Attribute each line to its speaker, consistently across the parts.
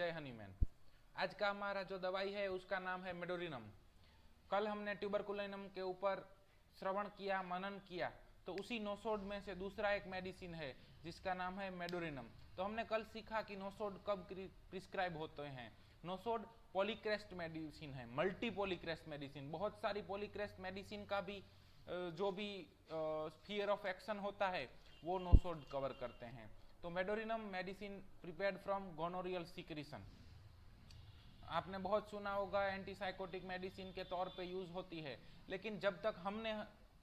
Speaker 1: जय हनीमैन। आज का हमारा जो दवाई है उसका नाम है मेडोरिनम। कल हमने ट्यूबरकुलिनम के ऊपर श्रवण किया, मनन किया, तो उसी नोसोड में से दूसरा एक मेडिसिन है जिसका नाम है मेडोरिनम। तो हमने कल सीखा कि नोसोड कब प्रिस्क्राइब होते हैं। नोसोड पॉलीक्रेस्ट मेडिसिन है, मल्टी पॉलीक्रेस्ट मेडिसिन। बहुत सारी पॉलीक्रेस्ट मेडिसिन का भी जो भी स्फीयर ऑफ एक्शन होता है वो नोसोड कवर करते हैं। तो medorrhinum medicine prepared from gonorrhoeal secretion, आपने बहुत सुना होगा, एंटीसाइकोटिक मेडिसिन के तौर पे यूज होती है। लेकिन जब तक हमने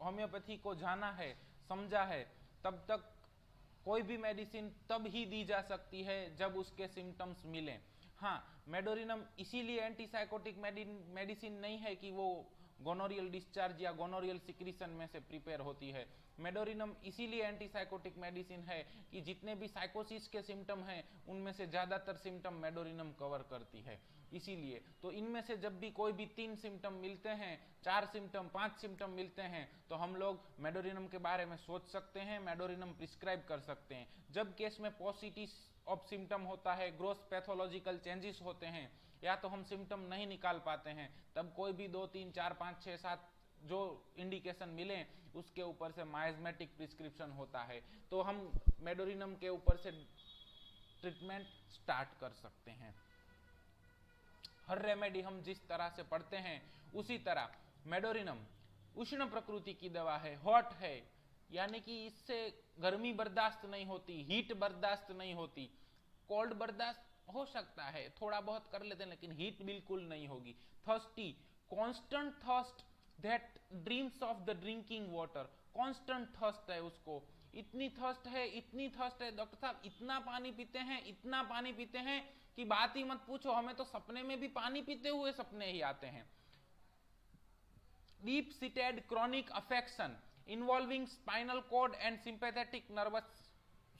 Speaker 1: होम्योपैथी को जाना है, समझा है, तब तक कोई भी मेडिसिन तब ही दी जा सकती है जब उसके सिम्टम्स मिलें। हाँ, मेडोरिनम इसीलिए एंटीसाइकोटिक मेडिसिन नहीं है कि वो गोनोरियल डिस्चार्ज या गोनोरियल सिक्रीशन में से प्रिपेयर होती है। मेडोरिनम इसीलिए एंटीसाइकोटिक मेडिसिन है कि जितने भी साइकोसिस के सिम्टम हैं उनमें से ज़्यादातर सिम्टम मेडोरिनम कवर करती है। इसीलिए तो इनमें से जब भी कोई भी 3 सिम्टम मिलते हैं, 4 सिम्टम, 5 सिम्टम मिलते हैं, तो हम लोग मेडोरिनम के बारे में सोच सकते हैं, मेडोरिनम प्रिस्क्राइब कर सकते हैं। जब केस में पॉजिटिव ऑफ सिम्टम होता है, ग्रोस पैथोलॉजिकल चेंजेस होते हैं, या तो हम सिम्टम नहीं निकाल पाते हैं, तब कोई भी 2, 3, 4, 5, 6, 7 जो इंडिकेशन मिले उसके ऊपर से माइजमेटिक प्रिस्क्रिप्शन होता है। तो हम मेडोरिनम के ऊपर से ट्रीटमेंट स्टार्ट कर सकते हैं। हर रेमेडी हम जिस तरह से पढ़ते हैं उसी तरह मेडोरिनम उष्ण प्रकृति की दवा है, हॉट है, यानी कि इससे गर्मी बर्दाश्त नहीं होती, हीट बर्दाश्त नहीं होती। कोल्ड बर्दाश्त हो सकता है, थोड़ा बहुत कर लेते हैं, लेकिन हीट बिल्कुल नहीं होगी। Thirsty, constant thirst that dreams of the drinking water, constant thirst है उसको, इतनी थर्स्ट है, इतनी थर्स्ट है डॉक्टर साहब, इतना पानी पीते हैं, इतना पानी पीते हैं कि बात ही मत पूछो, हमें तो सपने में भी पानी पीते हुए सपने ही आते हैं। Deep seated chronic affection involving spinal cord and sympathetic nervous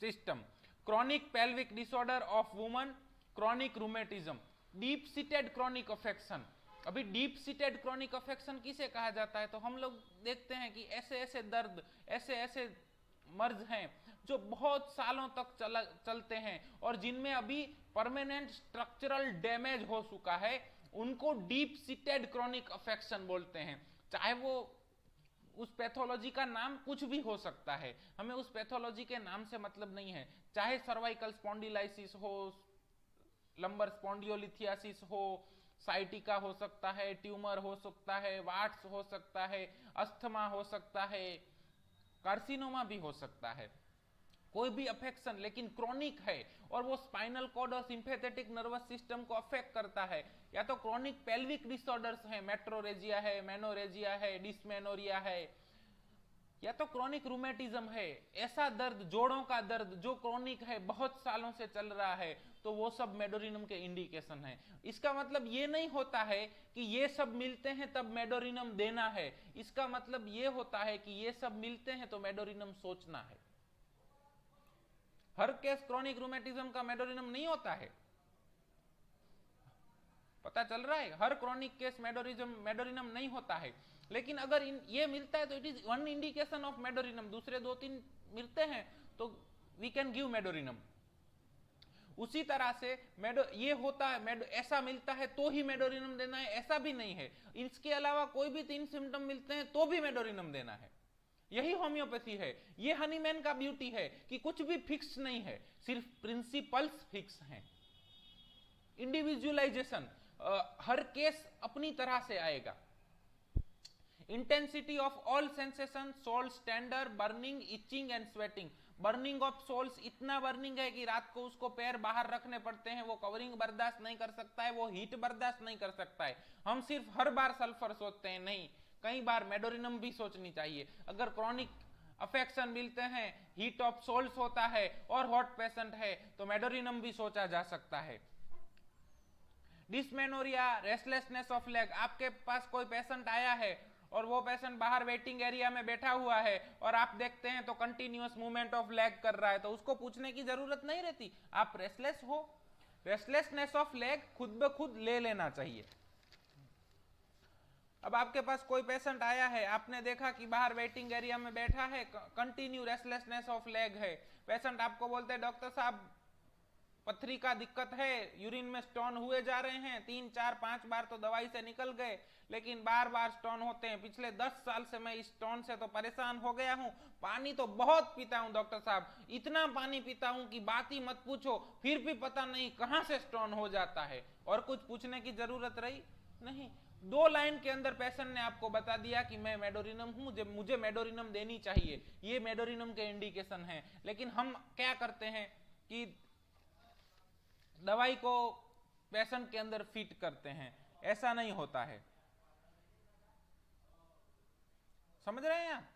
Speaker 1: system, chronic pelvic disorder of woman, chronic rheumatism. Deep seated chronic affection, अभी डीप सीटेड क्रॉनिक अफेक्शन किसे कहा जाता है? तो हम लोग देखते हैं कि ऐसे ऐसे दर्द, ऐसे ऐसे मर्ज हैं जो बहुत सालों तक चलते हैं और जिनमें अभी परमानेंट स्ट्रक्चरल डैमेज हो चुका है, उनको डीप सीटेड क्रॉनिक अफेक्शन बोलते हैं। चाहे वो उस पैथोलॉजी का नाम कुछ भी हो सकता है, हमें उस पैथोलॉजी के नाम से मतलब नहीं है। चाहे सर्वाइकल स्पॉन्डिलाइसिस हो, लंबर स्पॉन्डियोलिथियासिस हो, साइटिका हो सकता है, ट्यूमर हो सकता है, वाट्स हो सकता है, अस्थमा हो सकता है, कार्सिनोमा भी हो सकता है, कोई भी अफेक्शन लेकिन क्रॉनिक है और वो स्पाइनल कॉर्ड और सिंपैथेटिक नर्वस सिस्टम को अफेक्ट करता है, या तो क्रॉनिक पेल्विक डिसऑर्डर्स है, मेट्रोरेजिया है, मेनोरेजिया है, डिस्मेनोरिया है, या तो क्रॉनिक रूमेटिज्म है, ऐसा दर्द, जोड़ों का दर्द जो क्रॉनिक है, बहुत सालों से चल रहा है, तो वो सब मेडोरिनम के इंडिकेशन है। इसका मतलब ये नहीं होता है कि ये सब मिलते हैं तब मेडोरिनम देना है, इसका मतलब ये होता है कि ये सब मिलते हैं तो मेडोरिनम सोचना है। हर केस क्रॉनिक रूमेटिज्म का मेडोरिनम नहीं होता है, पता चल रहा है? हर क्रॉनिक केस मेडोरिनम नहीं होता है, लेकिन अगर ये मिलता है तो it is one indication of medorrhinum. दूसरे 2-3 मिलते हैं तो वी कैन गिव मेडोरिनम। उसी तरह से ये होता है, ऐसा मिलता है तो ही मेडोरिनम देना है, ऐसा भी नहीं है। इसके अलावा कोई भी 3 सिम्टम मिलते हैं तो भी मेडोरिनम देना है। यही होम्योपैथी है, ये हनीमैन का ब्यूटी है कि कुछ भी फिक्स नहीं है, सिर्फ प्रिंसिपल्स फिक्स हैं। इंडिविजुअलाइजेशन, हर केस अपनी तरह से आएगा। Intensity of all sensation, soles tender, burning, itching and sweating. Burning of soles, इतना बर्निंग है कि रात को उसको पैर बाहर रखने पड़ते हैं, वो कवरिंग बर्दाश्त नहीं कर सकता है, वो हीट बर्दाश्त नहीं कर सकता है। हम सिर्फ हर बार सल्फर सोचते हैं, नहीं, कई बार मेडोरिनम भी सोचनी चाहिए। अगर क्रॉनिक अफेक्शन मिलते हैं, हीट ऑफ सोल्स होता है और हॉट पेशेंट है, तो मेडोरिनम भी सोचा जा सकता है। डिस्मेनोरिया, रेस्टलेसनेस ऑफ लेग, आपके पास कोई पेशेंट आया है और वो पेशेंट बाहर वेटिंग एरिया में बैठा हुआ है और आप देखते हैं तो कंटिन्यूअस मूवमेंट ऑफ लेग कर रहा है, तो उसको पूछने की जरूरत नहीं रहती आप रेस्टलेस हो। रेस्टलेसनेस ऑफ लेग खुद ब खुद ले लेना चाहिए। अब आपके पास कोई पेशेंट आया है, आपने देखा कि बाहर वेटिंग एरिया में बैठा है, कंटिन्यू रेस्टलेसनेस ऑफ लेग है, पेशेंट आपको बोलते हैं डॉक्टर साहब पथरी का दिक्कत है, यूरिन में स्टोन हुए जा रहे हैं, 3 4 5 बार तो दवाई से निकल गए, लेकिन बार बार स्टोन होते हैं। पिछले 10 साल से मैं इस स्टोन से तो परेशान हो गया हूं। पानी तो बहुत पीता हूं डॉक्टर साहब, इतना पानी पीता हूं कि बात ही मत पूछो, फिर भी पता नहीं कहां से स्टोन हो जाता है। और कुछ पूछने की जरूरत रही नहीं। 2 लाइन के अंदर पेशेंट ने आपको बता दिया कि मैं मेडोरिनम हूं, जब मुझे मेडोरिनम देनी चाहिए, ये मेडोरिनम के इंडिकेशन है। लेकिन हम क्या करते हैं कि दवाई को पेशेंट के अंदर फिट करते हैं, ऐसा नहीं होता है। समझ रहे हैं आप?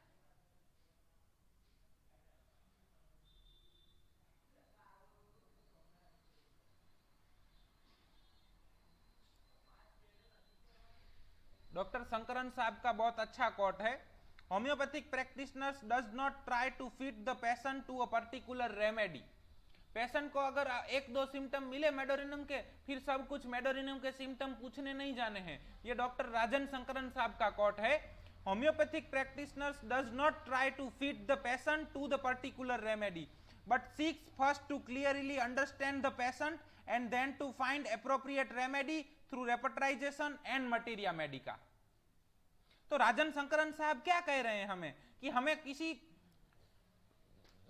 Speaker 1: डॉक्टर शंकरन साहब का बहुत अच्छा कोट है, homeopathic practitioners does not try to fit the patient to a particular remedy. Patient को अगर 1-2 सिम्टम मिले मेडोरिनम के, फिर सब कुछ मेडोरिनम के सिम्टम पूछने नहीं जाने हैं। ये डॉक्टर राजन शंकरन साहब का कोट है, homeopathic practitioners does not try to fit the patient to the particular remedy but seeks first to clearly understand the patient and then to find appropriate remedy through repertorization and materia medica। तो राजन शंकरन साहब क्या कह रहे हैं हमें कि हमें किसी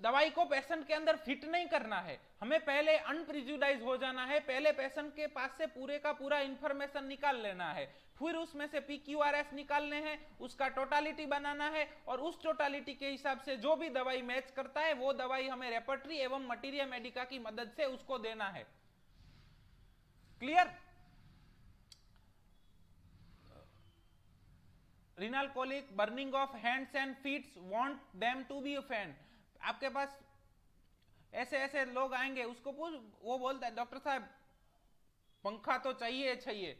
Speaker 1: दवाई को पेशेंट के अंदर फिट नहीं करना है, हमें पहले अनप्रिजुडाइज हो जाना है, पहले पेशेंट के पास से पूरे का पूरा इंफॉर्मेशन निकाल लेना है, फिर उसमें से PQRS निकालने हैं, उसका टोटालिटी बनाना है, और उस टोटालिटी के हिसाब से जो भी दवाई मैच करता है वो दवाई हमें रेपर्टरी एवं मटीरिया मेडिका की मदद से उसको देना है। Clear? Renal colic, burning of hands and feet, want them to be fan. आपके पास ऐसे ऐसे लोग आएंगे, उसको पूछ, वो बोलता है डॉक्टर साहब पंखा तो चाहिए।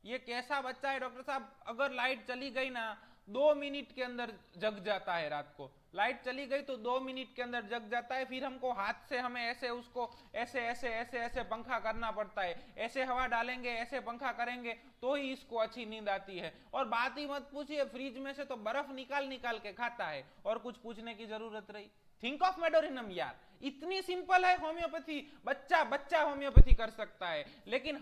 Speaker 1: ये कैसा बच्चा है डॉक्टर साहब, अगर लाइट चली गई ना 2 मिनट के अंदर जग जाता है, रात को लाइट चली गई तो 2 मिनट के अंदर जग जाता है, फिर हमको हाथ से हमें ऐसे उसको ऐसे पंखा करना पड़ता है, ऐसे हवा डालेंगे, ऐसे पंखा करेंगे तो ही इसको अच्छी नींद आती है। और बात ही मत पूछिए, फ्रिज में से तो बर्फ निकाल के खाता है, और कुछ पूछने की जरूरत रही। थिंक ऑफ मेडोरिनम यार, इतनी सिंपल है होम्योपैथी, बच्चा होम्योपैथी कर सकता है। लेकिन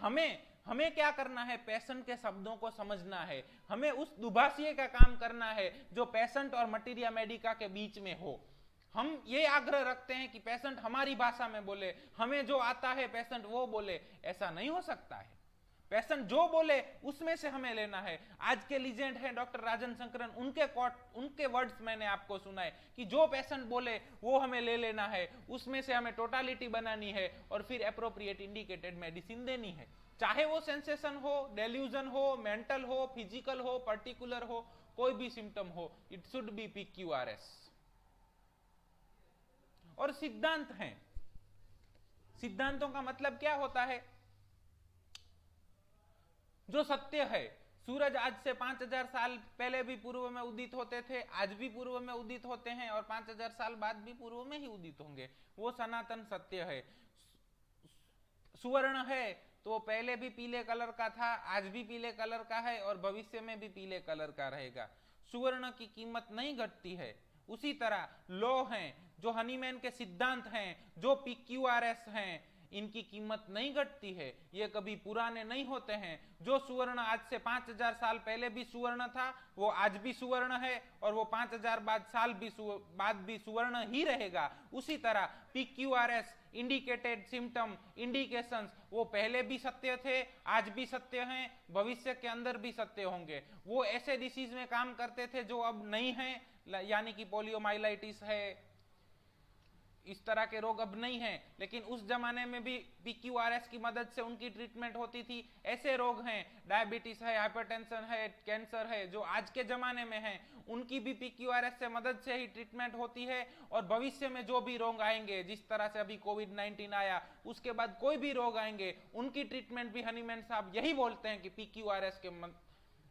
Speaker 1: हमें क्या करना है, पेशेंट के शब्दों को समझना है, हमें उस दुभाषिए का काम करना है जो पेशेंट और मटीरिया मेडिका के बीच में हो। हम ये आग्रह रखते हैं कि पेशेंट हमारी भाषा में बोले, हमें जो आता है पेशेंट वो बोले, ऐसा नहीं हो सकता है। पेशेंट जो बोले उसमें से हमें लेना है। आज के लीजेंड हैं डॉक्टर राजन शंकरन, उनके वर्ड्स मैंने आपको सुनाए कि जो पेशेंट बोले वो हमें ले लेना है, उसमें से हमें टोटालिटी बनानी है और फिर एप्रोप्रिएट इंडिकेटेड मेडिसिन देनी है। चाहे वो सेंसेशन हो, डेल्यूजन हो, मेंटल हो, फिजिकल हो, पर्टिकुलर हो, कोई भी सिम्टम हो, इट शुड बी PQRS। और सिद्धांत हैं, सिद्धांतों का मतलब क्या होता है, जो सत्य है। सूरज आज से 5000 साल पहले भी पूर्व में उदित होते थे, आज भी पूर्व में उदित होते हैं, और 5000 साल बाद भी पूर्व में ही उदित होंगे, वो सनातन सत्य है। सुवर्ण है तो पहले भी पीले कलर का था, आज भी पीले कलर का है, और भविष्य में भी पीले कलर का रहेगा। सुवर्ण की कीमत नहीं घटती है। उसी तरह लॉ हैं, जो हनीमैन के सिद्धांत हैं, जो PQRS हैं, इनकी कीमत नहीं घटती है, ये कभी पुराने नहीं होते हैं। जो सुवर्ण आज से 5000 साल पहले भी सुवर्ण था, वो आज भी सुवर्ण है, और वो 5000 साल बाद भी सुवर्ण ही रहेगा। उसी तरह PQRS, इंडिकेटेड सिम्टम, इंडिकेशंस, वो पहले भी सत्य थे, आज भी सत्य हैं, भविष्य के अंदर भी सत्य होंगे। वो ऐसे डिसीज में काम करते थे जो अब नहीं है, यानी कि पोलियोमाइलाइटिस है, इस तरह के रोग अब नहीं हैं, लेकिन उस जमाने में भी PQRS की मदद से उनकी ट्रीटमेंट होती थी। ऐसे रोग हैं, डायबिटीज है, हाइपरटेंशन है, कैंसर है, जो आज के जमाने में हैं, उनकी भी PQRS से मदद से ही ट्रीटमेंट होती है। और भविष्य में जो भी रोग आएंगे, जिस तरह से अभी कोविड-19 आया, उसके बाद कोई भी रोग आएंगे, उनकी ट्रीटमेंट भी हनीमैन साहब यही बोलते हैं कि PQRS के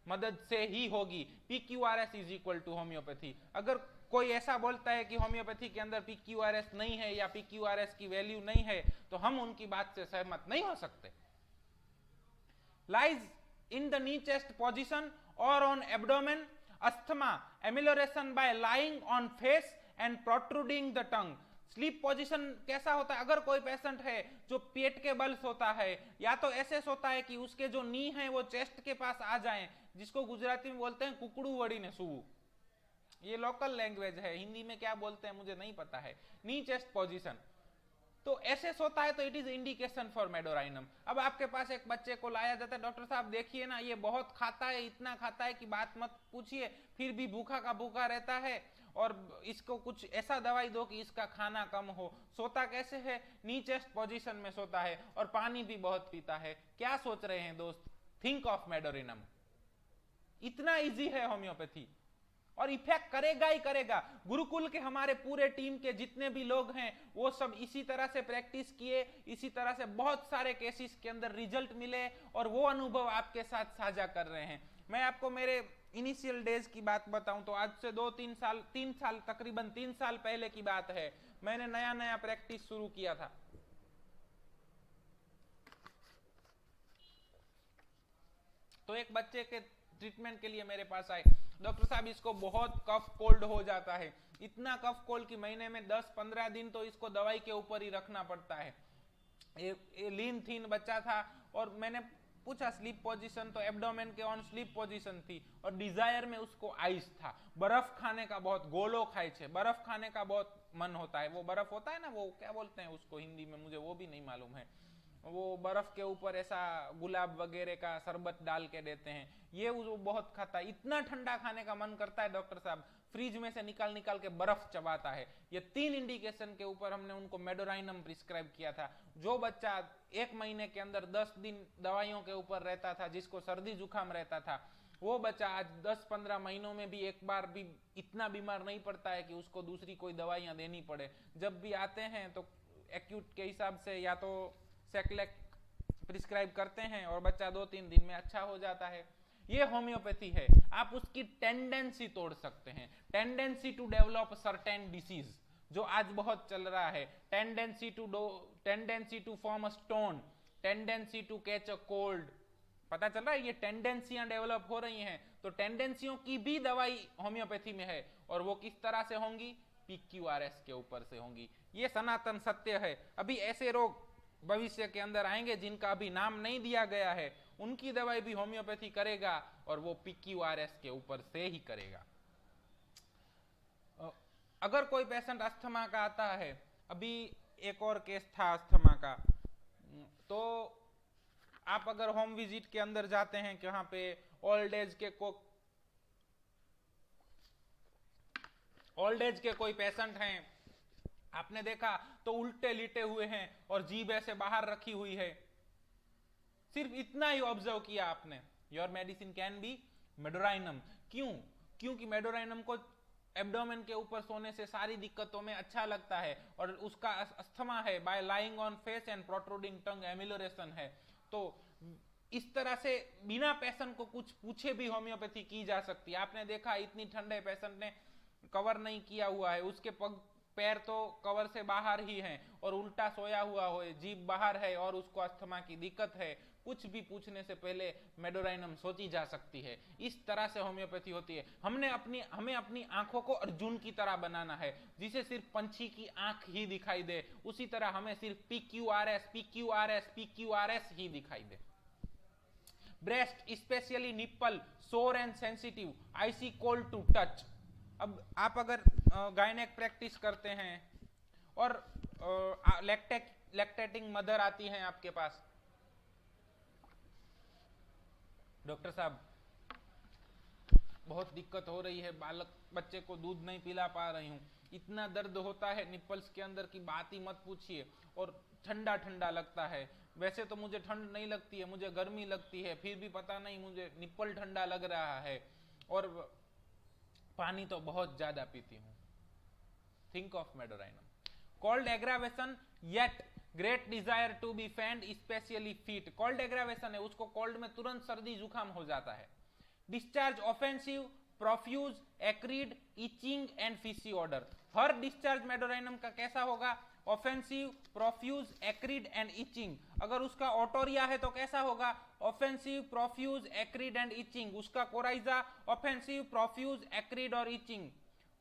Speaker 1: मदद से ही होगी। PQRS is equal to homeopathy. अगर कोई ऐसा बोलता है कि होम्योपैथी के अंदर PQRS नहीं है या PQRS की वैल्यू नहीं है, तो हम उनकी बात से सहमत नहीं हो सकते। Lies in the knee chest position और on abdomen, asthma, amelioration by lying on face and protruding the tongue, sleep position कैसा होता है? अगर कोई पेशेंट है जो पेट के बल सोता है, या तो ऐसे सोता है कि उसके जो नी है वो चेस्ट के पास आ जाए, जिसको गुजराती में बोलते हैं कुकड़ू वड़ी ने सूवू, ये लोकल लैंग्वेज है, हिंदी में क्या बोलते हैं मुझे नहीं पता है, नी चेस्ट पोजीशन, तो ऐसे सोता है तो it is indication for Medorrhinum. अब आपके पास एक बच्चे को लाया जाता है, डॉक्टर साहब देखिए ना ये बहुत खाता है, इतना खाता है कि बात मत पूछिए, फिर भी भूखा का भूखा रहता है, और इसको कुछ ऐसा दवाई दो कि इसका खाना कम हो। सोता कैसे है? नी चेस्ट पोजीशन में सोता है, और पानी भी बहुत पीता है। क्या सोच रहे हैं दोस्त? Think of medorrhinum. इतना इजी है होम्योपैथी, और इफेक्ट करेगा ही करेगा। गुरुकुल के हमारे पूरे टीम के जितने भी लोग हैं वो सब इसी तरह से प्रैक्टिस किए, इसी तरह से बहुत सारे केसेस के अंदर रिजल्ट मिले, और वो अनुभव आपके साथ साझा कर रहे हैं। मैं आपको मेरे इनिशियल डेज की बात बताऊं तो आज से 3 साल तकरीबन 3 साल पहले की बात है, मैंने नया नया प्रैक्टिस शुरू किया था। तो एक बच्चे के ट्रीटमेंट के लिए मेरे पास आए, डॉक्टर साहब इसको बहुत कफ कोल्ड हो जाता है, इतना कफ कोल्ड कि महीने में 10-15 दिन तो इसको दवाई के ऊपर ही रखना पड़ता है। ये लीन थीन बच्चा था, और मैंने पूछा स्लीप पोजीशन, तो एब्डोमेन के ऑन स्लीप पोजीशन थी, और डिजायर में उसको आइस था, बर्फ खाने का बहुत, गोलो खाए छे, बर्फ खाने का बहुत मन होता है। वो बर्फ होता है ना, वो क्या बोलते हैं उसको हिंदी में, मुझे वो भी नहीं मालूम है, वो बर्फ के ऊपर ऐसा गुलाब वगैरह का शरबत डाल के देते हैं, ये वो बहुत खाता है। इतना ठंडा खाने का मन करता है डॉक्टर साहब, फ्रिज में से निकाल निकाल के बर्फ चबाता है। ये 3 इंडिकेशन के ऊपर हमने उनको मेडोराइनम प्रिस्क्राइब किया था। जो बच्चा 1 महीने के अंदर 10 दिन दवाइयों के ऊपर रहता था, जिसको सर्दी जुकाम रहता था, वो बच्चा आज 10-15 महीनों में भी एक बार भी इतना बीमार नहीं पड़ता है कि उसको दूसरी कोई दवाइयां देनी पड़े। जब भी आते हैं तो एक्यूट के हिसाब से या तो सेक्लेक प्रिस्क्राइब करते हैं, और बच्चा 2-3 दिन में अच्छा हो जाता है। ये होम्योपैथी है। आप उसकी टेंडेंसी तोड़ सकते हैं, tendency to develop certain disease जो आज बहुत चल रहा है, tendency to form a stone, tendency to catch a cold. पता चल रहा है ये टेंडेंसियां डेवलप हो रही हैं, तो टेंडेंसियों की भी दवाई होम्योपैथी में है, और वो किस तरह से होंगी? PQRS के ऊपर से होंगी। ये सनातन सत्य है। अभी ऐसे रोग भविष्य के अंदर आएंगे जिनका अभी नाम नहीं दिया गया है, उनकी दवाई भी होम्योपैथी करेगा, और वो PQRS के ऊपर से ही करेगा। अगर कोई पेशेंट अस्थमा का आता है, अभी एक और केस था अस्थमा का, तो आप अगर होम विजिट के अंदर जाते हैं कि वहां पे ओल्ड एज के कोई पेशेंट हैं, आपने देखा तो उल्टे लिटे हुए हैं और जीभ ऐसे बाहर रखी हुई है, सिर्फ इतना ही ऑब्जर्व किया आपने, your medicine can be Medorrhinum. क्यों? क्योंकि मेडोराइनम को एब्डोमेन के ऊपर सोने से सारी दिक्कतों में अच्छा लगता है, और उसका अस्थमा है, bye lying on face and protruding tongue amelioration है। तो इस तरह से बिना पेशेंट को कुछ पूछे भी होम्योपैथी की जा सकती है। आपने देखा इतनी ठंडे पेशेंट ने कवर नहीं किया हुआ है, उसके पग पैर तो कवर से बाहर ही हैं, और उल्टा सोया हुआ हो, जीभ बाहर है, और उसको अस्थमा की दिक्कत है, कुछ भी पूछने से पहले मेडोराइनम सोची जा सकती है। इस तरह से होम्योपैथी होती है। हमें अपनी आंखों को अर्जुन की तरह बनाना है, जिसे सिर्फ पंछी की आंख ही दिखाई दे, उसी तरह हमें सिर्फ PQRS ही दिखाई दे। Breast specially nipple sore and sensitive, icy cold to touch. अब आप अगर गायनेक प्रैक्टिस करते हैं और लैक्टेटिंग मदर आती हैं आपके पास, डॉक्टर साहब बहुत दिक्कत हो रही है, बच्चे को दूध नहीं पिला पा रही हूँ, इतना दर्द होता है निप्पल्स के अंदर की बात ही मत पूछिए, और ठंडा ठंडा लगता है। वैसे तो मुझे ठंड नहीं लगती है, मुझे गर्मी लगती है, फिर भी पता नहीं मुझे निप्पल ठंडा लग रहा है, और पानी तो बहुत ज्यादा पीती हूँ। Think of medorrhinum. Cold aggravation yet great desire to be fanned specially feet. Cold aggravation है, उसको कोल्ड में तुरंत सर्दी जुकाम हो जाता है। Discharge offensive, profuse, acrid, itching and fishy odour. हर डिस्चार्ज मेडोराइनम का कैसा होगा? Offensive, profuse, acrid and itching. अगर उसका ऑटोरिया है तो कैसा होगा? Offensive, profuse, acrid and itching. उसका कोराइजा ऑफेंसिव, प्रोफ्यूज, एक्रीड और इचिंग।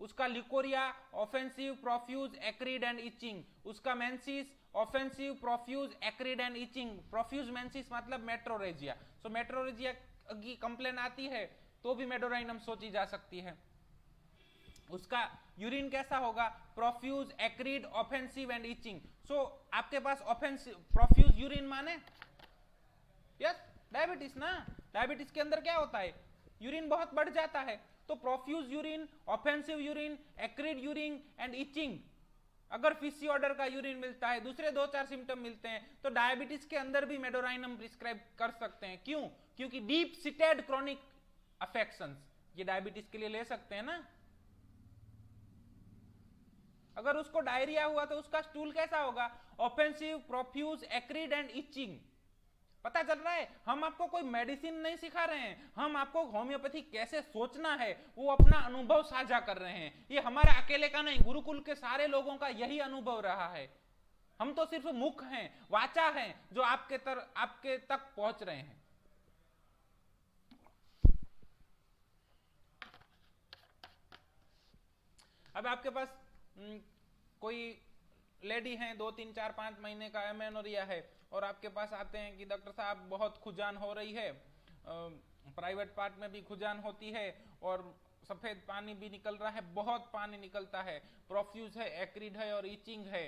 Speaker 1: उसका leucorrhoea offensive, profuse, acrid and itching. उसका menses offensive, profuse, acrid and itching. Profuse menses मतलब मेट्रोरेजिया। सो मेट्रोरेजिया की कंप्लेन आती है तो भी मेडोराइनम सोची जा सकती है। उसका यूरिन कैसा होगा? Profuse, acrid, offensive and itching. So आपके पास ऑफेंसिव प्रोफ्यूज यूरिन माने यस डायबिटीज ना। डायबिटीज के अंदर क्या होता है? यूरिन बहुत बढ़ जाता है। तो profuse urine, offensive urine, acrid urine and itching. अगर फिशी ऑर्डर का यूरिन मिलता है, दूसरे 2-4 सिम्टम मिलते हैं, तो डायबिटीज के अंदर भी मेडोराइनम प्रिस्क्राइब कर सकते हैं। क्यों? क्योंकि डीप सीटेड क्रॉनिक अफेक्शंस ये डायबिटीज के लिए ले सकते हैं ना। अगर उसको डायरिया हुआ तो उसका स्टूल कैसा होगा? Offensive, profuse, acrid and etching. पता चल रहा है? हम आपको कोई मेडिसिन नहीं सिखा रहे हैं, हम आपको होम्योपैथी कैसे सोचना है वो अपना अनुभव साझा कर रहे हैं। ये हमारा अकेले का नहीं, गुरुकुल के सारे लोगों का यही अनुभव रहा है। हम तो सिर्फ मुख हैं, वाचा हैं, जो आपके तक पहुंच रहे हैं। अब आपके पास कोई लेडी है, 2, 3, 4, 5 महीने का एमेनोरिया है और आपके पास आते हैं कि डॉक्टर साहब बहुत खुजान हो रही है, प्राइवेट पार्ट में भी खुजान होती है और सफेद पानी भी निकल रहा है, बहुत पानी निकलता है, प्रोफ्यूज है, एक्रिड है और इचिंग है।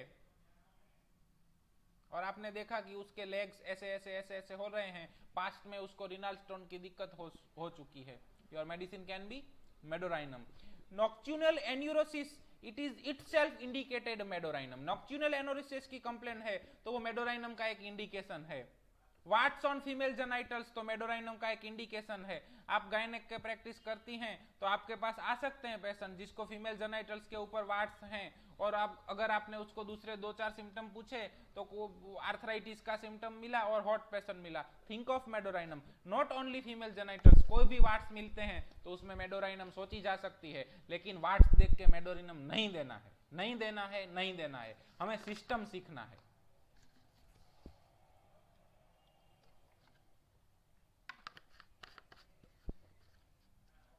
Speaker 1: और आपने देखा कि उसके लेग्स ऐसे ऐसे ऐसे ऐसे हो रहे हैं, पास्ट में उसको रिनल स्टोन की दिक्कत हो चुकी है। Your medicine can be medorrhinum. Nocturnal enuresis, it is itself indicated medorrhinum. Nocturnal enuresis की कंप्लेंट है तो वो मेडोराइनम का एक इंडिकेशन है। वाट्स ऑन फीमेल जेनाइटल्स तो मेडोराइनम का एक इंडिकेशन है। आप गायनेक के प्रैक्टिस करती हैं तो आपके पास आ सकते हैं पेशेंट जिसको फीमेल जेनाइटल्स के ऊपर वाट्स हैं और अगर आपने उसको दूसरे 2-4 सिम्टम पूछे तो आर्थराइटिस का सिम्टम मिला और हॉट पेशेंट मिला, think of Medorrhinum. Not only female genitals, कोई भी वाट्स मिलते हैं तो उसमें मेडोराइनम सोची जा सकती है, लेकिन वाट्स देख के मेडोराइनम नहीं देना है, नहीं देना है, नहीं देना है। हमें सिस्टम सीखना है।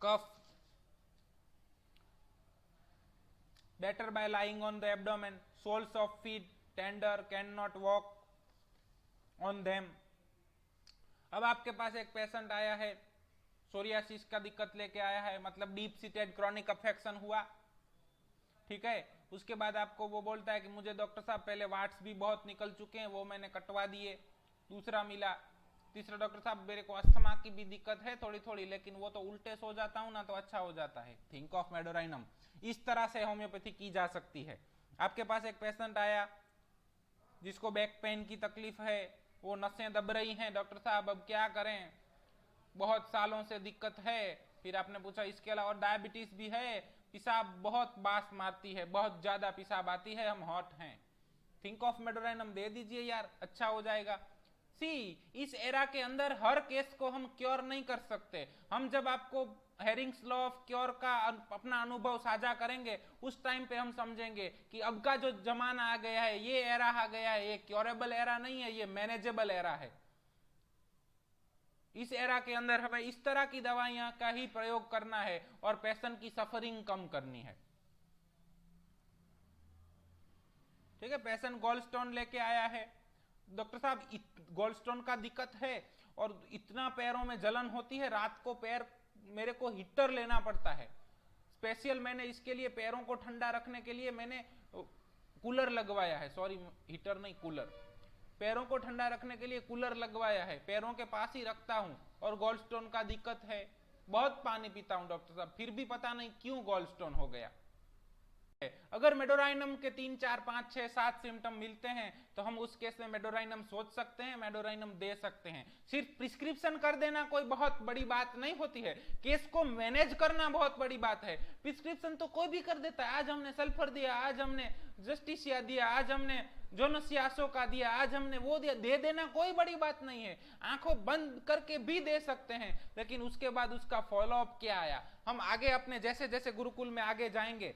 Speaker 1: Cough better by lying on the abdomen, soles of feet tender, cannot walk on them। अब आपके पास एक पेशेंट आया है, सोरियासिस का दिक्कत लेके आया है, मतलब डीप सीटेड क्रॉनिक अफेक्शन हुआ, ठीक है। उसके बाद आपको वो बोलता है कि मुझे डॉक्टर साहब पहले वाट्स भी बहुत निकल चुके हैं, वो मैंने कटवा दिए, दूसरा मिला, तीसरा डॉक्टर साहब मेरे को अस्थमा की भी दिक्कत है थोड़ी थोड़ी, लेकिन वो तो उल्टे सो जाता हूं ना तो अच्छा हो जाता है, थिंक ऑफ मेडोराइनम। इस तरह से होम्योपैथी की जा सकती है। आपके पास एक पेशेंट आया जिसको बैक पेन की तकलीफ है, वो नसें दब रही हैं, डॉक्टर साहब अब क्या करें, बहुत सालों से दिक्कत है। फिर आपने पूछा इसके अलावा डायबिटीज भी है, पेशाब बहुत बास मारती है, बहुत ज्यादा पेशाब आती है, हम हॉट हैं, थिंक ऑफ मेडोराइनम दे दीजिए यार, अच्छा हो जाएगा। इस एरा के अंदर हर केस को हम क्योर नहीं कर सकते। हम जब आपको हेरिंग्स लॉ ऑफ क्योर का अपना अनुभव साझा करेंगे उस टाइम पे हम समझेंगे कि अब का जो जमाना आ गया है, ये एरा आ गया है, ये क्योरेबल एरा नहीं है, ये मैनेजेबल एरा है। इस एरा के अंदर हमें इस तरह की दवाइयां का ही प्रयोग करना है और पेशेंट की सफरिंग कम करनी है, ठीक है। पेशेंट गॉलस्टोन लेके आया है, डॉक्टर साहब गॉलस्टोन का दिक्कत है और इतना पैरों में जलन होती है, रात को पैर मेरे को हीटर लेना पड़ता है स्पेशल। मैंने इसके लिए पैरों को ठंडा रखने के लिए मैंने कूलर लगवाया है, सॉरी हीटर नहीं कूलर, पैरों को ठंडा रखने के लिए कूलर लगवाया है, पैरों के पास ही रखता हूं और गॉलस्टोन का दिक्कत है, बहुत पानी पीता हूं डॉक्टर साहब, फिर भी पता नहीं क्यों गॉलस्टोन हो गया। अगर मेडोराइनम के 3, 4, 5, 6, 7 सिम्टम मिलते हैं तो हम उस केस में मेडोराइनम सोच सकते हैं, मेडोराइनम दे सकते हैं। सिर्फ प्रिस्क्रिप्शन कर देना कोई बहुत बड़ी बात नहीं होती है, केस को मैनेज करना बहुत बड़ी बात है। प्रिस्क्रिप्शन तो कोई भी कर देता है, आज हमने सल्फर दिया, आज हमने जस्टिसिया दिया, आज हमने जोनसियासो का दिया, आज हमने वो दिया, दे देना कोई बड़ी बात नहीं है, आंखों बंद करके भी दे सकते हैं, लेकिन उसके बाद उसका फॉलोअप क्या आया। हम आगे अपने जैसे जैसे गुरुकुल में आगे जाएंगे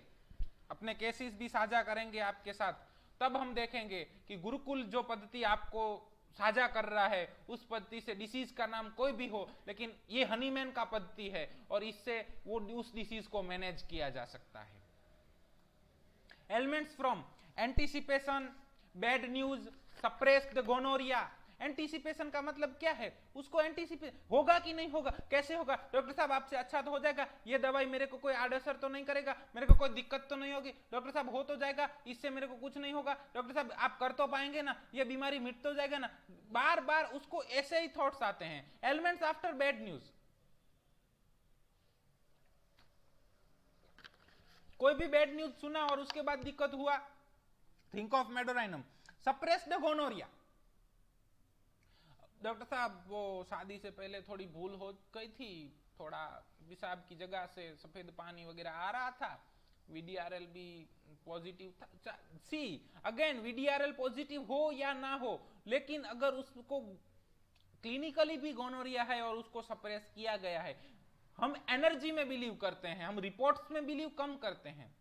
Speaker 1: अपने केसेस भी साझा करेंगे आपके साथ, तब हम देखेंगे कि गुरुकुल जो पद्धति आपको साझा कर रहा है उस पद्धति से डिसीज का नाम कोई भी हो, लेकिन ये हनीमैन का पद्धति है और इससे वो उस डिसीज को मैनेज किया जा सकता है। Ailments from anticipation, bad news, suppressed gonorrhoea. Anticipation का मतलब क्या है? उसको एंटीसिपेट होगा कि नहीं होगा, कैसे होगा? डॉक्टर साहब आपसे अच्छा तो हो जाएगा, ये दवाई मेरे को कोई आड़असर तो नहीं करेगा, मेरे को कोई दिक्कत तो नहीं होगी, डॉक्टर साहब हो तो जाएगा, इससे मेरे को कुछ नहीं होगा, डॉक्टर साहब आप कर तो पाएंगे ना, ये बीमारी मिट तो जाएगा ना। बार बार उसको ऐसे ही थॉट्स आते हैं। एलिमेंट्स आफ्टर बैड न्यूज, कोई भी बैड न्यूज सुना और उसके बाद दिक्कत हुआ, think of medorrhinum. Suppressed gonorrhoea, doctor साहब वो शादी से पहले थोड़ी भूल हो गई थी, थोड़ा पेशाब की जगह से सफेद पानी वगैरह आ रहा था, वीडीआरएल भी पॉजिटिव था। सी अगेन, वीडीआरएल पॉजिटिव हो या ना हो, लेकिन अगर उसको क्लिनिकली भी गोनोरिया है और उसको सप्रेस किया गया है, हम एनर्जी में बिलीव करते हैं, हम रिपोर्ट्स में बिलीव कम करते हैं।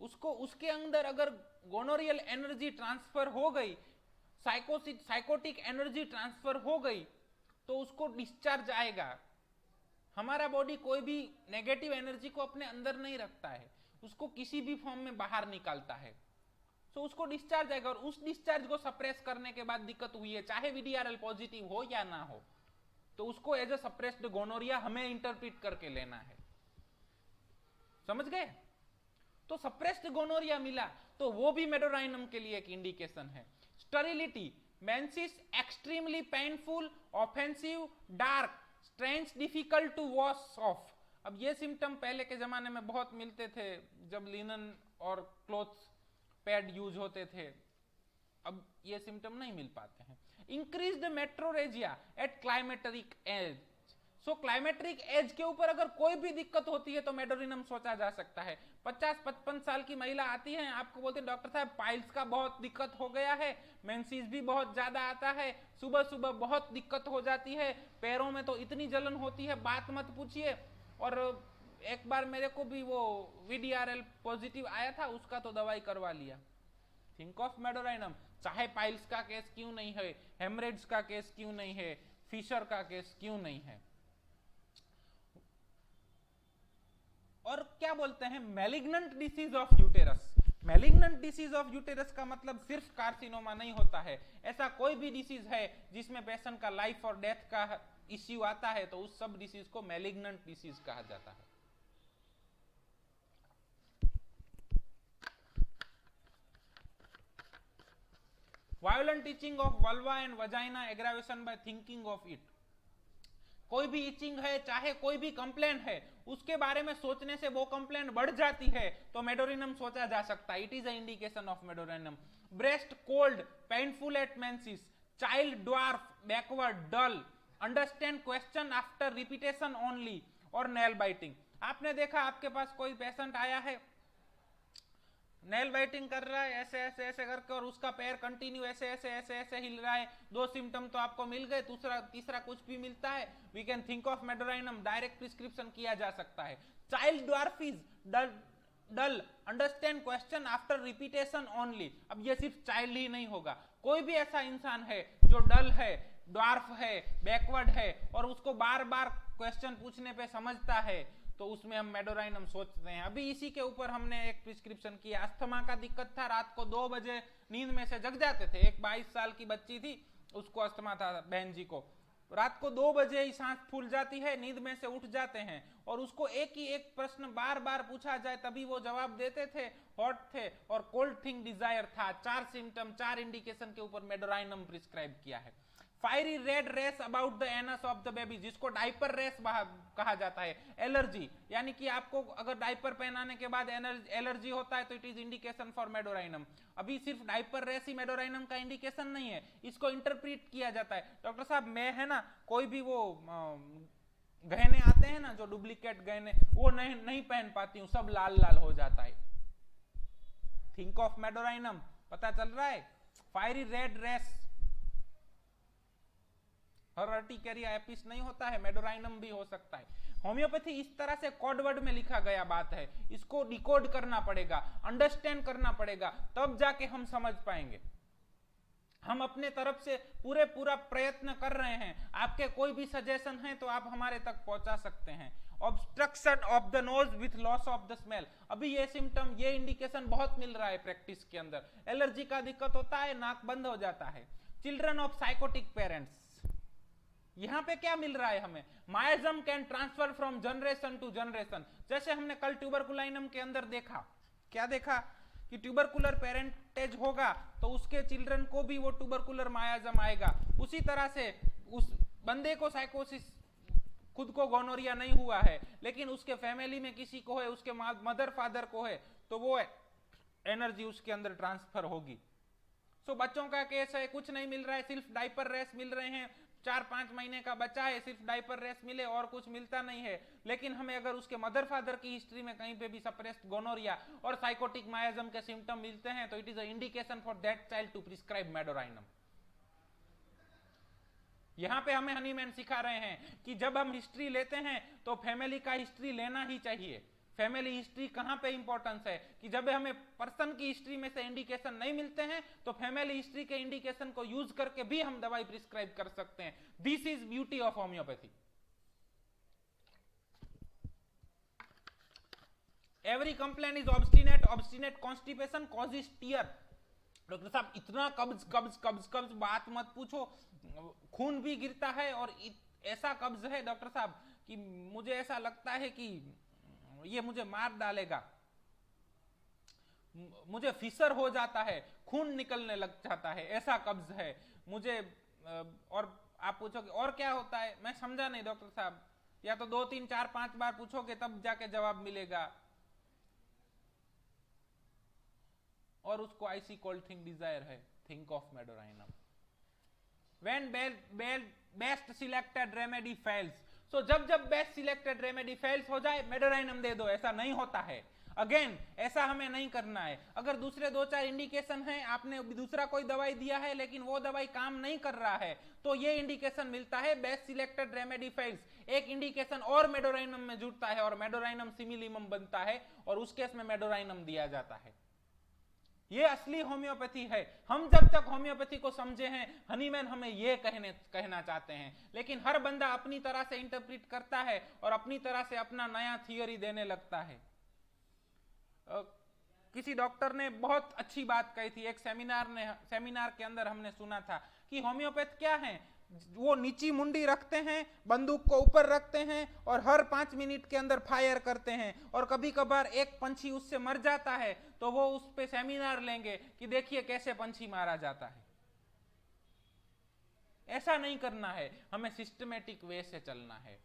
Speaker 1: उसको उसके अंदर अगर गोनोरियल एनर्जी ट्रांसफर हो गई, साइकोटिक एनर्जी ट्रांसफर हो गई, तो उसको डिस्चार्ज आएगा। हमारा बॉडी कोई भी नेगेटिव एनर्जी को अपने अंदर नहीं रखता है, उसको किसी भी फॉर्म में बाहर निकालता है, तो उसको डिस्चार्ज आएगा। और उस डिस्चार्ज को सप्रेस करने के बाद दिक्कत हुई है, चाहे वीडीआरएल पॉजिटिव हो या ना हो, तो उसको एज अ सप्रेस्ड गोनोरिया हमें इंटरप्रिट करके लेना है। समझ गए? तो सप्रेस्ड गोनोरिया मिला तो वो भी मेडोराइनम के लिए एक इंडिकेशन है। Sterility, menses extremely painful, offensive, dark, strange, difficult to wash off. अब ये सिम्टम पहले के जमाने में बहुत मिलते थे जब लिनन और क्लोथ्स पैड यूज होते थे, अब ये सिम्टम नहीं मिल पाते हैं। इंक्रीज्ड मेट्रोरेजिया एट क्लाइमेटरिक एज, सो क्लाइमेट्रिक एज के ऊपर अगर कोई भी दिक्कत होती है तो मेडोरिनम सोचा जा सकता है। 50-55 साल की महिला आती है, आपको बोलते हैं डॉक्टर साहब पाइल्स का बहुत दिक्कत हो गया है, मेंसेस भी बहुत ज्यादा आता है, सुबह सुबह बहुत दिक्कत हो जाती है, पैरों में तो इतनी जलन होती है बात मत पूछिए। और एक बार मेरे को भी वो वीडीआरएल पॉजिटिव आया था, उसका तो दवाई करवा लिया। थिंक ऑफ मेडोराइनम, चाहे पाइल्स का केस क्यों नहीं है, हेमरेज का केस क्यों नहीं है, फिशर का केस क्यों नहीं है। और क्या बोलते हैं, malignant disease of uterus. Malignant disease of uterus का मतलब सिर्फ कार्सिनोमा नहीं होता है, ऐसा कोई भी डिसीज है जिसमें पेशेंट का लाइफ और डेथ का इश्यू आता है तो उस सब डिसीज को मैलिग्नेंट डिसीज कहा जाता है। Violent itching of vulva and vagina, aggravation by thinking of it. कोई भी इचिंग है, चाहे कोई भी कंप्लेंट है, उसके बारे में सोचने से वो कंप्लेंट बढ़ जाती है तो मेडोरिनम सोचा जा सकता है। It is a indication of medorrhinum. Breast cold, painful at menses, child dwarf, backward, dull, understand question after repetition only, और नेल बाइटिंग। आपने देखा आपके पास कोई पेशेंट आया है, नेल बाइटिंग कर रहा है ऐसे ऐसे ऐसे करके, और उसका पैर कंटिन्यू ऐसे ऐसे ऐसे ऐसे हिल रहा है, दो सिम्टम तो आपको मिल गए, तीसरा कुछ भी मिलता है, we can think of medorrhinum, direct prescription किया जा सकता है। Child dwarfish, dull, understand question after repetition only. अब ये सिर्फ चाइल्ड ही नहीं होगा, कोई भी ऐसा इंसान है जो डल है, ड्वार्फ है, बैकवर्ड है और उसको बार बार क्वेश्चन पूछने पे समझता है, तो उसमें हम मेडोराइनम सोचते हैं। अभी इसी के ऊपर हमने एक प्रिस्क्रिप्शन किया, अस्थमा का दिक्कत था, रात को 2 बजे नींद में से जग जाते थे। एक 22 साल की बच्ची थी, उसको अस्थमा था, बहन जी को, रात को 2 बजे ही सांस फूल जाती है, नींद में से उठ जाते हैं, और उसको एक ही एक प्रश्न बार बार पूछा जाए तभी वो जवाब देते थे, हॉट थे और कोल्ड थिंग डिजायर था। 4 सिम्टम, 4 इंडिकेशन के ऊपर मेडोराइनम प्रिस्क्राइब किया है। Fiery red rash about the anus of the baby, जिसको डाइपर रेस कहा जाता है। एलर्जी, यानी कि आपको अगर डाइपर पहनाने के बाद एलर्जी होता है तो it is indication for Medorrhinum. अभी सिर्फ डाइपर रेस ही मेडोराइनम का इंडिकेशन नहीं है, इसको इंटरप्रीट किया जाता है। डॉक्टर साहब मैं है ना, कोई भी वो गहने आते हैं ना जो डुप्लीकेट गहने, वो नहीं पहन पाती हूँ, सब लाल लाल हो जाता है। थिंक ऑफ मेडोराइनम, पता चल रहा है। फायरी रेड रेस, हर्टिकेरिया एपिस नहीं होता है, मेडोराइनम भी हो सकता है। होम्योपैथी इस तरह से कोड वर्ड में लिखा गया बात है, इसको डिकोड करना पड़ेगा, अंडरस्टैंड करना पड़ेगा, तब जाके हम समझ पाएंगे। हम अपने तरफ से पूरा प्रयत्न कर रहे हैं। आपके कोई भी सजेशन है तो आप हमारे तक पहुंचा सकते हैं। Obstruction of the nose with loss of the smell, अभी ये सिम्टम, ये इंडिकेशन बहुत मिल रहा है प्रैक्टिस के अंदर। एलर्जी का दिक्कत होता है, नाक बंद हो जाता है। चिल्ड्रन ऑफ साइकोटिक पेरेंट्स, यहां पे क्या मिल रहा है हमें? Miasm can transfer from generation to generation. जैसे हमने कल ट्यूबरकुलाइनम के अंदर देखा, क्या देखा कि ट्यूबरकुलर पेरेंटेज होगा तो उसके चिल्ड्रन को भी वो ट्यूबरकुलर मायाजम आएगा। उसी तरह से उस बंदे को साइकोसिस, खुद को गोनोरिया नहीं हुआ है लेकिन उसके फैमिली में किसी को है, उसके मदर फादर को है, तो वो एनर्जी उसके अंदर ट्रांसफर होगी। सो बच्चों का केस है, कुछ नहीं मिल रहा है, सिर्फ डायपर रेस मिल रहे हैं। 4-5 महीने का बच्चा है, सिर्फ डायपर रेस मिले और कुछ मिलता नहीं है। लेकिन हमें अगर उसके मदर फादर की हिस्ट्री में कहीं पे भी सप्रेस्ड गोनोरिया और साइकोटिक मायाजम के सिम्टम मिलते हैं तो it is a indication for that child to prescribe medorrhinum. यहां पे हमें हनीमैन सिखा रहे हैं कि जब हम हिस्ट्री लेते हैं तो फैमिली का हिस्ट्री लेना ही चाहिए। फैमिली हिस्ट्री कहां पे इंपॉर्टेंस है कि जब हमें पर्सन की हिस्ट्री में से इंडिकेशन नहीं मिलते हैं तो फैमिली हिस्ट्री के इंडिकेशन को यूज करके भी हम दवाई प्रिस्क्राइब कर सकते हैं। This is beauty of homeopathy. Every complaint is obstinate constipation causes tear. Doctor साहब इतना कब्ज कब्ज कब्ज कब्ज बात मत पूछो, खून भी गिरता है और ऐसा कब्ज है डॉक्टर साहब कि मुझे ऐसा लगता है कि ये मुझे मार डालेगा, मुझे फिसर हो जाता है, खून निकलने लग जाता है, ऐसा कब्ज है मुझे। और आप पूछोगे और क्या होता है, मैं समझा नहीं डॉक्टर साहब, या तो 2 3 4 5 बार पूछोगे तब जाके जवाब मिलेगा। और उसको आईसी कोल्ड थिंग डिजायर है, think of Medorrhinum. When best selected remedy fails, so जब बेस्ट सिलेक्टेड रेमेडी फेल्स हो जाए मेडोराइनम दे दो, ऐसा नहीं होता है। अगेन ऐसा हमें नहीं करना है। अगर दूसरे 2-4 इंडिकेशन हैं, आपने दूसरा कोई दवाई दिया है लेकिन वो दवाई काम नहीं कर रहा है तो ये इंडिकेशन मिलता है बेस्ट सिलेक्टेड रेमेडी फेल्स। एक इंडिकेशन और मेडोराइनम में जुड़ता है और मेडोराइनम सिमिलिमम बनता है और उस केस में मेडोराइनम दिया जाता है। ये असली होम्योपैथी है। हम जब तक होम्योपैथी को समझे हैं, हनीमैन हमें ये कहना चाहते हैं, लेकिन हर बंदा अपनी तरह से इंटरप्रेट करता है और अपनी तरह से अपना नया थियोरी देने लगता है। किसी डॉक्टर ने बहुत अच्छी बात कही थी एक सेमिनार के अंदर हमने सुना था कि होम्योपैथ क्या है, वो नीची मुंडी रखते हैं, बंदूक को ऊपर रखते हैं और हर 5 मिनट के अंदर फायर करते हैं और कभी कभार एक पंछी उससे मर जाता है तो वो उस पे सेमिनार लेंगे कि देखिए कैसे पंछी मारा जाता है। ऐसा नहीं करना है, हमें सिस्टमेटिक वे से चलना है।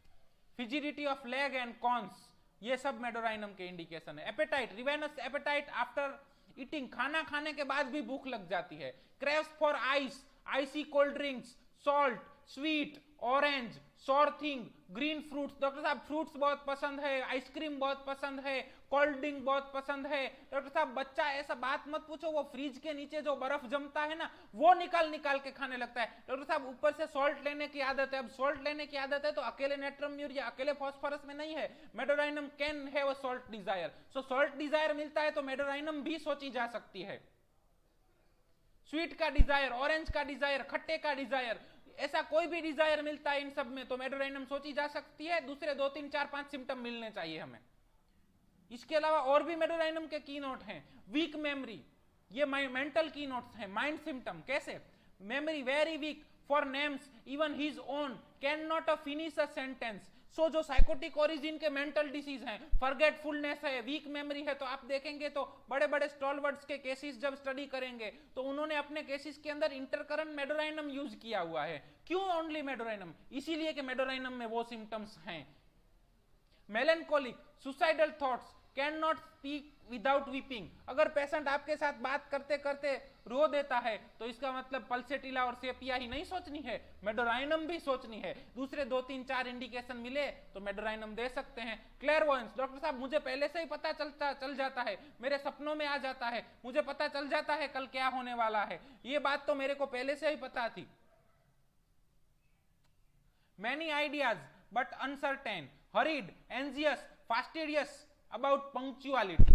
Speaker 1: फिजिडिटी ऑफ लेग एंड कॉन्स, ये सब मेडोराइनम के इंडिकेशन है। Appetite, ravenous appetite after eating, खाना खाने के बाद भी भूख लग जाती है। Craves for ice, icy cold drinks, salt, sweet, orange, sour thing, green fruits. Doctor साहब फ्रूट्स बहुत पसंद है, आइसक्रीम बहुत पसंद है, कोल्ड ड्रिंक बहुत पसंद है। डॉक्टर साहब बच्चा ऐसा बात मत पूछो, वो फ्रिज के नीचे जो बर्फ जमता है ना वो निकाल के खाने लगता है। डॉक्टर साहब ऊपर से सॉल्ट लेने की आदत है, अब सॉल्ट लेने की आदत है तो अकेले नेट्रम यूरिया, अकेले फास्फोरस में नहीं है। Medorrhinum can have a salt desire, so salt desire मिलता है तो मेडोराइनम भी सोची जा सकती है। स्वीट का डिजायर, ऑरेंज का डिजायर, खट्टे का डिजायर, ऐसा कोई भी डिजायर मिलता है इन सब में तो मेडोराइनम सोची जा सकती है। दूसरे 2 3 4 5 सिम्टम मिलने चाहिए हमें। इसके अलावा और भी मेडोराइनम के की नोट हैं। वीक मेमोरी, ये मेंटल की नोट्स हैं। माइंड सिम्टम कैसे, memory very weak for names even his own, can not finish a sentence. So जो साइकोटिक ओरिजिन के मेंटल डिसीज हैं, फॉरगेटफुलनेस है, वीक मेमोरी है, तो आप देखेंगे तो बड़े बड़े स्टॉलवर्ड्स के केसेस जब स्टडी करेंगे तो उन्होंने अपने केसेस के अंदर इंटरकरंट मेडोराइनम यूज किया हुआ है। क्यों ओनली मेडोराइनम? इसीलिए कि मेडोराइनम में वो सिम्टम्स हैं। Melancholic, suicidal thoughts, can not speak without weeping. अगर पेशेंट आपके साथ बात करते करते रो देता है तो इसका मतलब पल्सेटिला और सेपिया ही नहीं सोचनी है, मेडोराइनम भी सोचनी है। दूसरे 2 3 4 इंडिकेशन मिले तो मेडोराइनम दे सकते हैं। क्लेयरवॉयंस, डॉक्टर साहब मुझे पहले से ही पता चल जाता है, मेरे सपनों में आ जाता है, मुझे पता चल जाता है कल क्या होने वाला है, ये बात तो मेरे को पहले से ही पता थी। Many ideas but uncertain, hurried, anxious, fastidious about punctuality.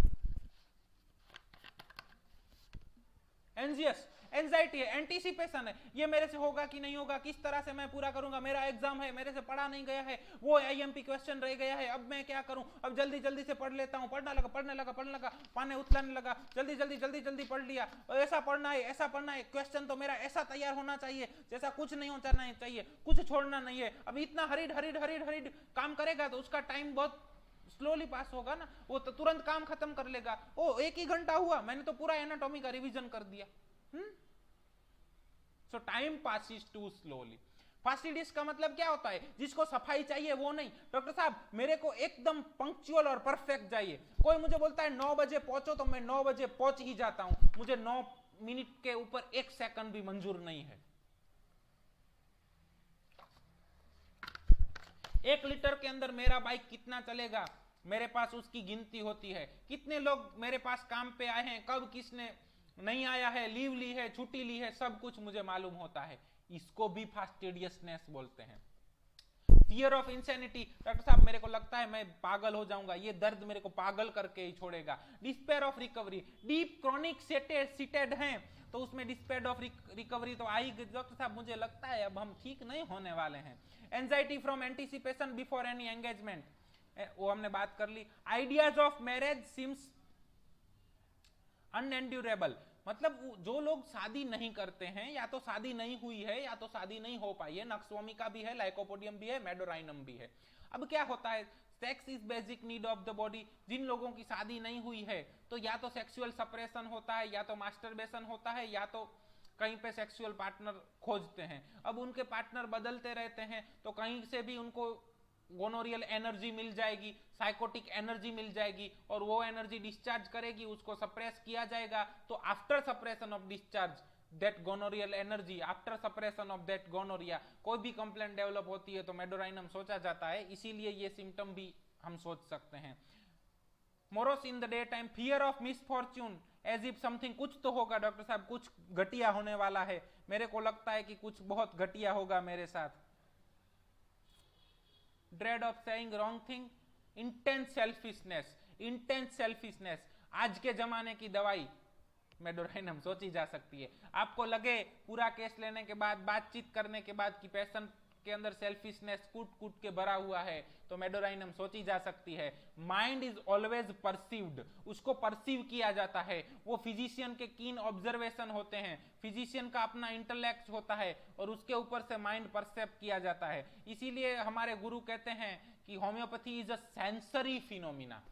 Speaker 1: Anxious, anxiety है, एंटीसिपेशन है, ये मेरे से होगा कि नहीं होगा, किस तरह से मैं पूरा करूंगा, मेरा एग्जाम है, मेरे से पढ़ा नहीं गया है, वो आईएमपी क्वेश्चन रह गया है, अब मैं क्या करूं, अब जल्दी जल्दी से पढ़ लेता हूं, पढ़ने लगा, पाने उतलाने लगा, जल्दी पढ़ लिया, ऐसा पढ़ना है, क्वेश्चन तो मेरा ऐसा तैयार होना चाहिए जैसा कुछ नहीं होना चाहिए, कुछ छोड़ना नहीं है। अब इतना हरीड काम करेगा तो उसका टाइम बहुत स्लोली पास होगा ना, वो तो तुरंत काम खत्म कर लेगा। ओ 1 ही घंटा हुआ, मैंने तो पूरा एनाटॉमी का रिवीजन कर दिया। So time passes too slowly. Fastidious का मतलब क्या होता है, जिसको सफाई चाहिए वो नहीं, डॉक्टर साहब मेरे को एकदम पंक्चुअल और परफेक्ट चाहिए। कोई मुझे बोलता है 9 बजे पहुंचो तो मैं 9 बजे पहुंच ही जाता हूं, मुझे 9 मिनट के ऊपर 1 सेकंड भी मंजूर नहीं है। 1 लीटर के अंदर मेरा बाइक कितना चलेगा, मेरे पास उसकी गिनती होती है। कितने लोग मेरे पास काम पे आए हैं, कब किसने नहीं आया है, लीव ली है, छुट्टी ली है, सब कुछ मुझे मालूम होता है। इसको भी फास्टिडियसनेस बोलते हैं। फियर ऑफ इंसैनिटी, डॉक्टर साहब मेरे को लगता है मैं पागल हो जाऊंगा, ये दर्द मेरे को पागल करके ही छोड़ेगा। Despair of recovery, deep chronic seated हैं तो उसमें डिस्पेयर ऑफ रिकवरी तो आई, डॉक्टर साहब मुझे लगता है अब हम ठीक नहीं होने वाले हैं। Anxiety from anticipation before any engagement, वो हमने बात कर ली। आइडियाज ऑफ मैरिज सिम्स अनएंड्यूरेबल, मतलब जो लोग शादी नहीं करते हैं, या तो शादी नहीं हुई है या तो शादी नहीं हो पाई है, नक्सवामिका भी है, लाइकोपोडियम भी है, मेडोराइनम भी है। अब क्या होता है, sex is basic need of the body. जिन लोगों की शादी नहीं हुई है तो या तो सेक्सुअल सप्रेशन होता है, या तो मास्टरबेशन होता है, या तो कहीं पे सेक्सुअल पार्टनर खोजते हैं। अब उनके पार्टनर बदलते रहते हैं तो कहीं से भी उनको गोनोरियल एनर्जी मिल जाएगी, साइकोटिक एनर्जी मिल जाएगी, और वो एनर्जी डिस्चार्ज करेगी, उसको सप्रेस किया जाएगा। तो after suppression of discharge that gonorrhoeal energy, after suppression of that gonorrhoea, कोई भी कंप्लेंट डेवलप होती है तो मेडोराइनम सोचा जाता है। इसीलिए ये सिम्टम भी हम सोच सकते हैं। Morose in the day time, fear of misfortune, as if something, कुछ तो होगा डॉक्टर साहब, कुछ घटिया होने वाला है, मेरे को लगता है कि कुछ बहुत घटिया होगा मेरे साथ। Dread of saying wrong thing, intense selfishness, आज के जमाने की दवाई मेडोराइनम सोची जा सकती है। आपको लगे पूरा केस लेने के बाद, बातचीत करने के बाद कि पेशेंट के अंदर सेल्फिशनेस कूट के भरा हुआ है, तो मेडोराइनम सोची जा सकती है। माइंड इज ऑलवेज परसीव्ड, उसको परसीव किया जाता है। वो फिजिशियन के कीन ऑब्जर्वेशन होते हैं, फिजिशियन का अपना इंटेलेक्ट होता है और उसके ऊपर से माइंड परसेप्ट किया जाता है। इसीलिए हमारे गुरु कहते हैं कि homeopathy is a sensory phenomena,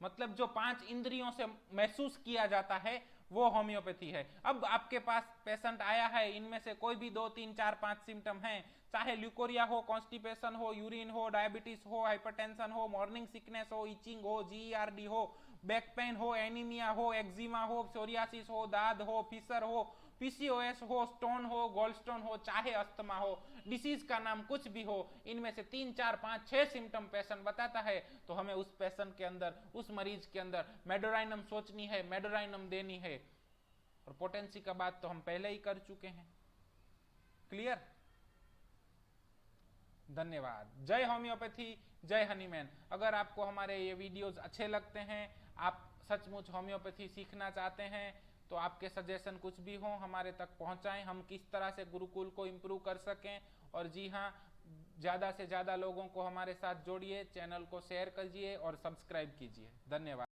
Speaker 1: मतलब जो 5 इंद्रियों से महसूस किया जाता है वो होम्योपैथी है। अब आपके पास पेशेंट आया है, इनमें से कोई भी 2, 3, 4, 5 सिम्टम हैं, चाहे ल्यूकोरिया हो, कॉन्स्टिपेशन हो, यूरिन हो, डायबिटीज हो, हाइपरटेंशन हो, मॉर्निंग सिकनेस हो, इचिंग हो, जीईआरडी हो, बैक पेन हो, एनीमिया हो, एक्जिमा हो, सोरियासिस हो, दाद हो, फिशर हो, पीसीओएस हो, स्टोन हो, गोल्डस्टोन हो, चाहे अस्थमा हो, डिसीज का नाम कुछ भी हो, इनमें से 3, 4, 5, 6 सिम्टम पेशेंट बताता है तो हमें उस पेशेंट के अंदर, उस मरीज के अंदर मेडोराइनम सोचनी है, मेडोराइनम देनी है। और पोटेंसी का बात तो हम पहले ही कर चुके हैं। क्लियर? धन्यवाद। जय होम्योपैथी, जय हनीमैन। अगर आपको हमारे ये वीडियोस अच्छे लगते हैं, आप सचमुच होम्योपैथी सीखना चाहते हैं, तो आपके सजेशन कुछ भी हो हमारे तक पहुंचाएं, हम किस तरह से गुरुकुल को इम्प्रूव कर सकें। और जी हाँ, ज़्यादा से ज़्यादा लोगों को हमारे साथ जोड़िए, चैनल को शेयर कीजिए और सब्सक्राइब कीजिए। धन्यवाद।